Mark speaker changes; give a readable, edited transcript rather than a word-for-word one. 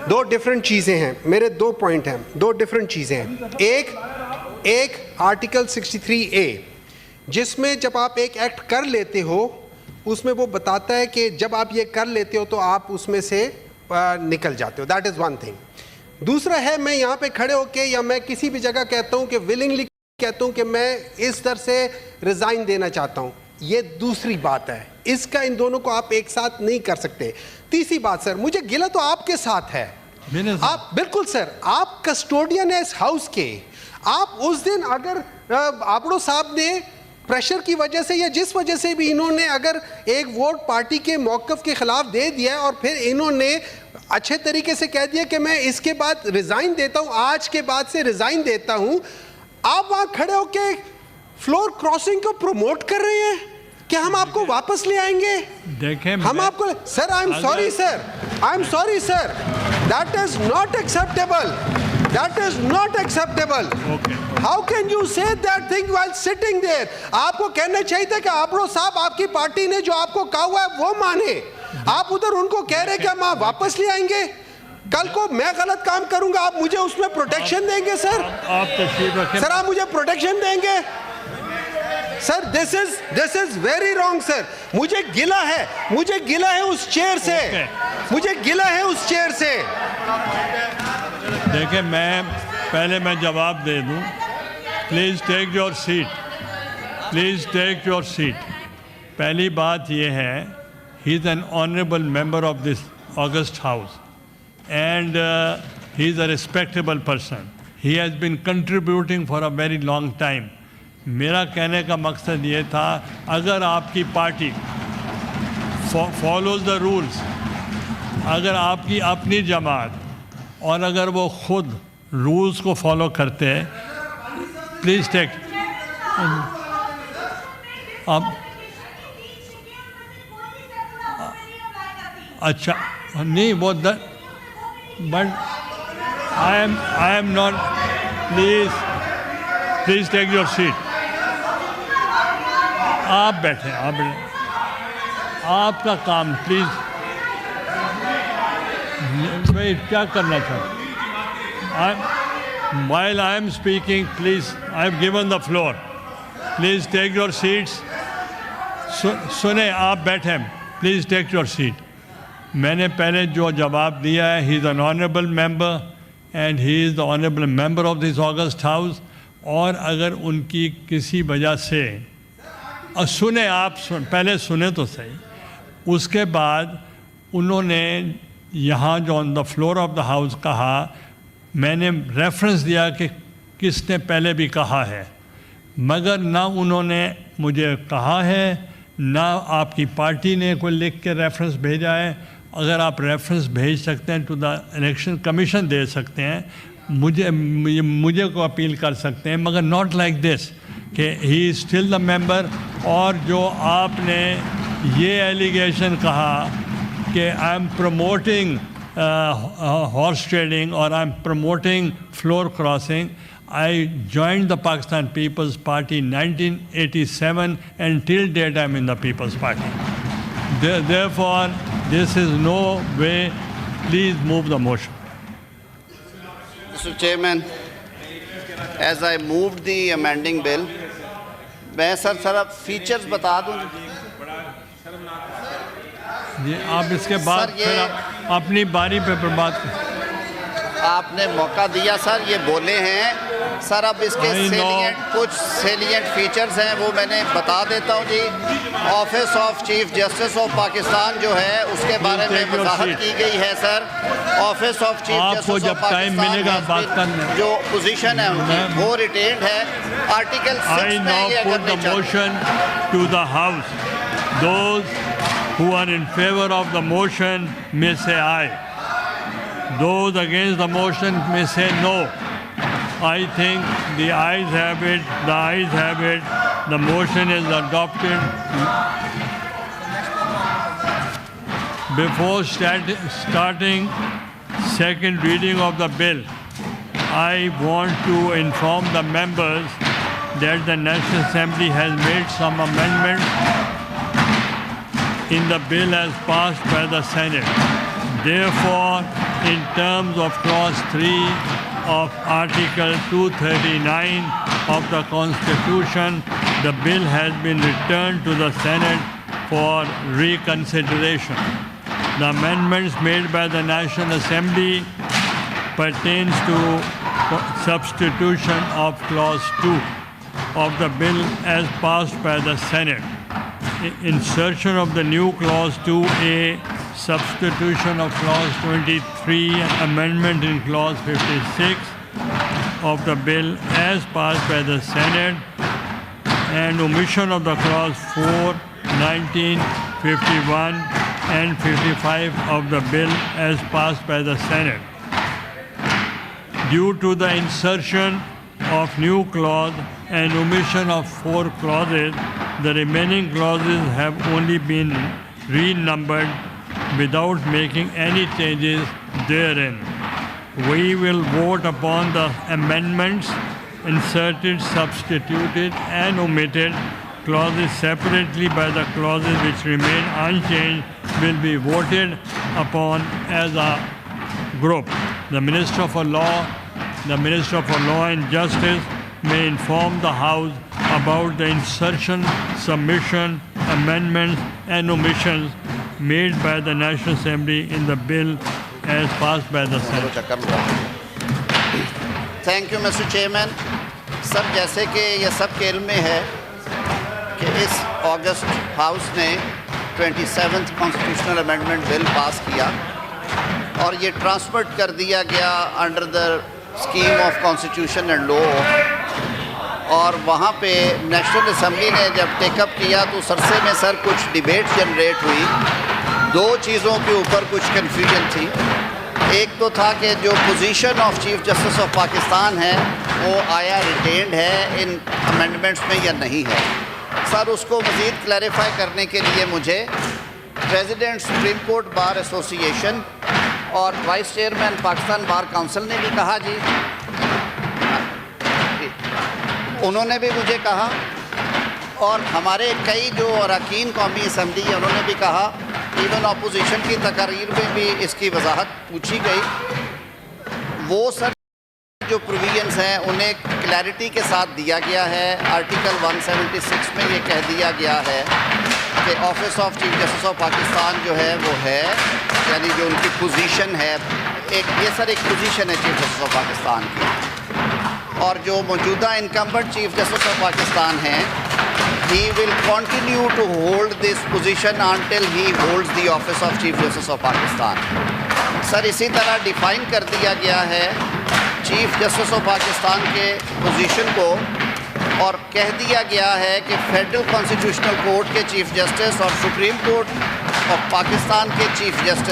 Speaker 1: दो डिफरेंट चीज़ें हैं, मेरे दो पॉइंट हैं, दो डिफरेंट चीज़ें हैं। एक आर्टिकल 63A जिसमें जब आप एक एक्ट कर लेते हो उसमें वो बताता है कि जब आप ये कर लेते हो तो आप उसमें से निकल जाते हो। That is one thing. दूसरा है, मैं यहाँ पे खड़े होके या मैं किसी भी जगह कहता हूँ कि विलिंगली कहता हूँ कि मैं इस दर से रिज़ाइन देना चाहता हूँ, ये दूसरी बात है। इसका इन दोनों को आप एक साथ नहीं कर सकते। तीसरी बात सर, मुझे गिला तो आपके साथ है। आप बिल्कुल सर, आप कस्टोडियन है इस हाउस के। आप उस दिन अगर आपड़ो साहब ने प्रेशर की वजह से या जिस वजह से भी इन्होंने अगर एक वोट पार्टी के मौक़िफ़ के ख़िलाफ़ दे दिया है और फिर इन्होंने अच्छे तरीके से कह दिया कि मैं इसके बाद रिज़ाइन देता हूँ, आज के बाद से रिज़ाइन देता हूँ, आप वहाँ खड़े होके फ्लोर क्रॉसिंग को प्रमोट कर रहे हैं कि हम आपको वापस ले आएंगे।
Speaker 2: देखें,
Speaker 1: हम आपको sir, I am sorry sir, I am sorry sir, that is not acceptable, that is not acceptable. How can you say that thing while sitting there? आपको कहना चाहिए था कि आपरो साहब आपकी पार्टी ने जो आपको कहा हुआ है वो माने। आप उधर उनको कह रहे कि हम वापस ले आएंगे। कल को मैं गलत काम करूंगा, आप मुझे उसमें प्रोटेक्शन देंगे सर?
Speaker 2: आप तशरीफ रखें
Speaker 1: सर, आप मुझे प्रोटेक्शन देंगे sir? This is very wrong sir. मुझे गिला है, मुझे गिला है उस चेयर से, मुझे गिला है उस चेयर से।
Speaker 2: देखिए, मैं जवाब दे दूं। Please take your seat, please take your seat. पहली बात यह है, he is an honourable member of this august house and he is a respectable person. He has been contributing for a very long time. मेरा कहने का मकसद ये था, अगर आपकी पार्टी follows the rules, अगर आपकी अपनी जमात और अगर वो खुद रूल्स को फॉलो करते हैं, प्लीज़ टेक। अब अच्छा नहीं, वो but I am not. Please take your seat. आप बैठे, आपका काम प्लीज। मैं क्या करना चाहता? While I am speaking, please, I have given the floor. Please take your seats. सुने, आप बैठे, please take your seat. मैंने पहले जो जवाब दिया है, he is an honourable member and he is the honourable member of this august house. और अगर उनकी किसी वजह से सुने, आप पहले सुने तो सही। उसके बाद उन्होंने यहाँ जो on the floor of the house कहा, मैंने रेफरेंस दिया कि किसने पहले भी कहा है, मगर ना उन्होंने मुझे कहा है ना आपकी पार्टी ने कोई लिख के रेफरेंस भेजा है। अगर आप रेफरेंस भेज सकते हैं तो द इलेक्शन कमीशन दे सकते हैं, मुझे को अपील कर सकते हैं, मगर नॉट लाइक दिस कि he is still the member. और जो आपने ये एलिगेशन कहा कि I am promoting horse trading और I am promoting floor crossing, I joined the Pakistan People's Party in 1987 and till date I am in the People's Party. Therefore, this is no way. Please move the motion.
Speaker 3: Mr. Chairman, as I moved the amending bill, मैं sir features बता दूं।
Speaker 2: जी, आप इसके बाद फिर अपनी बारी पे बात
Speaker 3: आपने मौका दिया सर, ये बोले हैं सर। अब इसके कुछ सेलिएंट फीचर्स हैं, वो मैंने बता देता हूँ जी। Office of chief justice of Pakistan जो है उसके बारे में वजाहत की गई है sir. Office of chief justice of Pakistan जो पोजीशन है उनकी वो रिटेन्ड है। आर्टिकल 6 में ये अगर motion
Speaker 2: to the house, those who are in favor of the motion may say aye. Those against the motion may say no. I think the ayes have it, the ayes have it, the motion is adopted. Before starting second reading of the bill, I want to inform the members that the National Assembly has made some amendments in the bill as passed by the Senate. Therefore, in terms of Clause 3 of Article 239 of the Constitution, the bill has been returned to the Senate for reconsideration. The amendments made by the National Assembly pertains to substitution of Clause 2 of the bill as passed by the Senate. Insertion of the new Clause 2A, substitution of Clause 23, amendment in Clause 56 of the bill as passed by the Senate, and omission of the Clause 4, 19, 51 and 55 of the bill as passed by the Senate. Due to the insertion of new clause and omission of 4 clauses, the remaining clauses have only been renumbered without making any changes therein. We will vote upon the amendments inserted, substituted and omitted clauses separately, by the clauses which remain unchanged will be voted upon as a group. The Minister for Law and Justice may inform the House about the insertion, submission, amendments and omissions made by the National Assembly in the bill as passed by the Senate.
Speaker 3: Thank you mister chairman. Sir, जैसे कि ये सब के इल्म में है कि इस अगस्त हाउस ने 27th constitutional amendment bill pass किया और ये ट्रांसफर कर दिया गया under the scheme of constitution and law, और वहाँ पे नेशनल असम्बली ने जब टेकअप किया तो सरसे में सर कुछ डिबेट जनरेट हुई। 2 चीज़ों के ऊपर कुछ कन्फ्यूजन थी। एक तो था कि जो position of chief justice of Pakistan है वो आया रिटेन्ड है इन अमेंडमेंट्स में या नहीं है। सर, उसको मज़ीद क्लैरिफाई करने के लिए मुझे president supreme court bar association और vice chairman Pakistan bar council ने भी कहा जी, उन्होंने भी मुझे कहा, और हमारे कई जो अरकान कौमी असम्बली है उन्होंने भी कहा, इवन अपोजिशन की तकारीर में भी इसकी वजाहत पूछी गई। वो सर जो प्रोविजंस हैं उन्हें क्लैरिटी के साथ दिया गया है। आर्टिकल 176 में ये कह दिया गया है कि office of chief justice of Pakistan जो है वो है, यानी जो उनकी पोजीशन है, ये सर एक पोजीशन है चीफ जस्टिस ऑफ पाकिस्तान की, और जो मौजूदा incumbent chief justice of Pakistan हैं, he will continue to hold this position until he holds the office of Chief Justice of Pakistan. Sir, इसी तरह डिफ़ाइन कर दिया गया है चीफ जस्टिस ऑफ पाकिस्तान के पोजीशन को, और कह दिया गया है कि फेडरल कॉन्स्टिट्यूशनल कोर्ट के चीफ जस्टिस और सुप्रीम कोर्ट ऑफ पाकिस्तान के चीफ जस्टिस